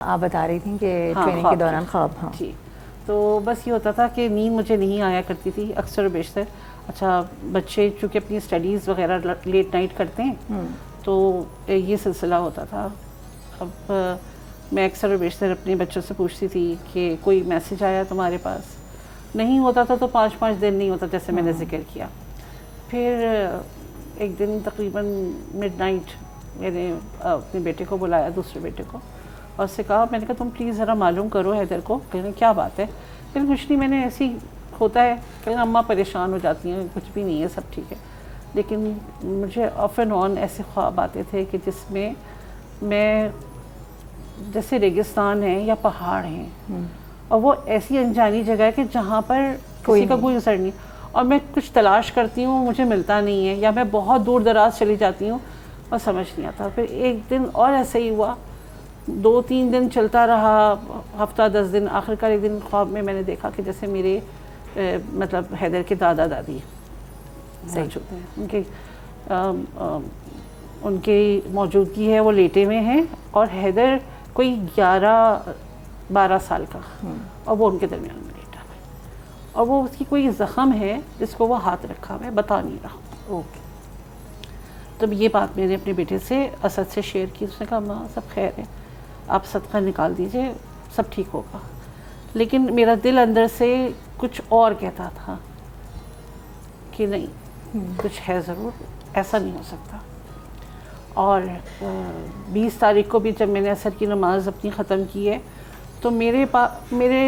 آپ بتا رہی تھیں کہ ٹریننگ کے دوران خواب. ہاں جی. تو بس یہ ہوتا تھا کہ نیند مجھے نہیں آیا کرتی تھی اکثر و بیشتر. اچھا بچے چونکہ اپنی اسٹڈیز وغیرہ لیٹ نائٹ کرتے ہیں تو یہ سلسلہ ہوتا تھا. اب میں اکثر و بیشتر اپنے بچوں سے پوچھتی تھی کہ کوئی میسج آیا تمہارے پاس؟ نہیں ہوتا تھا تو 5 دن نہیں ہوتا جیسے میں نے ذکر کیا. پھر ایک دن تقریباً مڈ نائٹ میں نے اپنے بیٹے کو بلایا, دوسرے بیٹے کو, اور اس سے کہا, میں نے کہا تم پلیز ذرا معلوم کرو حیدر کو. کہنے کیا بات ہے؟ پھر کچھ نہیں, میں نے ایسی ہوتا ہے کہ اماں پریشان ہو جاتی ہیں, کچھ بھی نہیں ہے, سب ٹھیک ہے. لیکن مجھے آف اینڈ آن ایسے خواب آتے تھے کہ جس میں میں جیسے ریگستان ہے یا پہاڑ ہیں اور وہ ایسی انجانی جگہ ہے کہ جہاں پر کسی کا کوئی اثر نہیں, اور میں کچھ تلاش کرتی ہوں مجھے ملتا نہیں ہے, یا میں بہت دور دراز چلی جاتی ہوں اور سمجھ نہیں آتا. پھر ایک دن اور ایسے ہی ہوا, 2-3 دن چلتا رہا, ہفتہ 10 دن. آخرکار ایک دن خواب میں نے دیکھا کہ جیسے میرے مطلب حیدر کے دادا دادی موجود ہیں, ان کی موجودگی ہے, وہ لیٹے ہوئے ہیں, اور حیدر کوئی 11-12 سال کا, اور وہ ان کے درمیان میں لیٹا ہے, اور وہ اس کی کوئی زخم ہے جس کو وہ ہاتھ رکھا ہوا ہے, بتا نہیں رہا. اوکے. تب یہ بات میں نے اپنے بیٹے سے اسد سے شیئر کی. اس نے کہا ماں سب خیر ہے, آپ صدقہ نکال دیجئے, سب ٹھیک ہوگا. لیکن میرا دل اندر سے کچھ اور کہتا تھا کہ نہیں, کچھ ہے ضرور, ایسا نہیں ہو سکتا. اور 20 تاریخ کو بھی جب میں نے عصر کی نماز اپنی ختم کی ہے تو میرے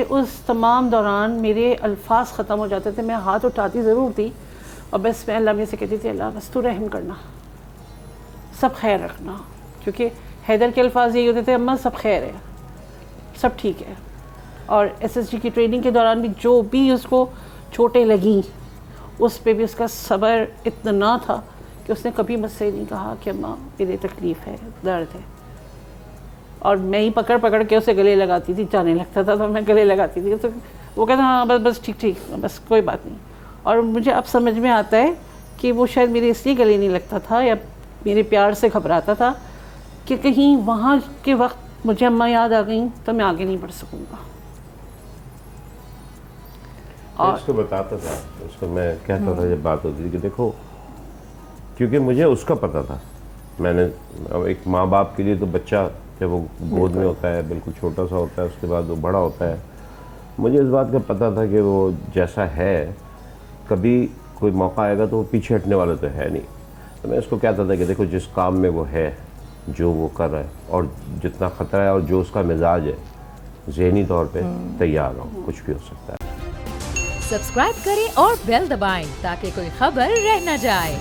اس تمام دوران میرے الفاظ ختم ہو جاتے تھے. میں ہاتھ اٹھاتی ضرور تھی اور بس میں اللہ میں سے کہتی تھی, اللہ بس تو رحم کرنا, سب خیر رکھنا. کیونکہ حیدر کے الفاظ یہی ہوتے تھے, اماں سب خیر ہے, سب ٹھیک ہے. اور ایس ایس جی کی ٹریننگ کے دوران بھی جو بھی اس کو چوٹیں لگیں اس پہ بھی اس کا صبر اتنا تھا کہ اس نے کبھی مجھ سے نہیں کہا کہ اماں میرے تکلیف ہے, درد ہے. اور میں ہی پکڑ کے اسے گلے لگاتی تھی, جانے لگتا تھا تو میں گلے لگاتی تھی, تو وہ کہتا ہاں بس ٹھیک, بس کوئی بات نہیں. اور مجھے اب سمجھ میں آتا ہے کہ وہ شاید میرے اس لیے گلے نہیں لگتا تھا یا میرے پیار سے گھبراتا تھا کہ کہیں وہاں کے وقت مجھے اماں یاد آ گئیں تو میں آگے نہیں بڑھ سکوں گا. اور اس کو بتاتا تھا, اس کو میں کہتا تھا جب بات ہوتی تھی کہ دیکھو, کیونکہ مجھے اس کا پتہ تھا. میں نے ایک ماں باپ کے لیے تو بچہ جب وہ گود میں ہوتا ہے بالکل چھوٹا سا ہوتا ہے, اس کے بعد وہ بڑا ہوتا ہے, مجھے اس بات کا پتہ تھا کہ وہ جیسا ہے کبھی کوئی موقع آئے گا تو وہ پیچھے ہٹنے والا تو ہے نہیں. تو میں اس کو کہتا تھا کہ دیکھو جس کام میں وہ ہے, جو وہ کر رہا ہے, اور جتنا خطرہ ہے, اور جو اس کا مزاج ہے, ذہنی طور پہ تیار ہو, کچھ بھی ہو سکتا ہے. سبسکرائب کریں اور بیل دبائیں تاکہ کوئی خبر رہ نہ جائے.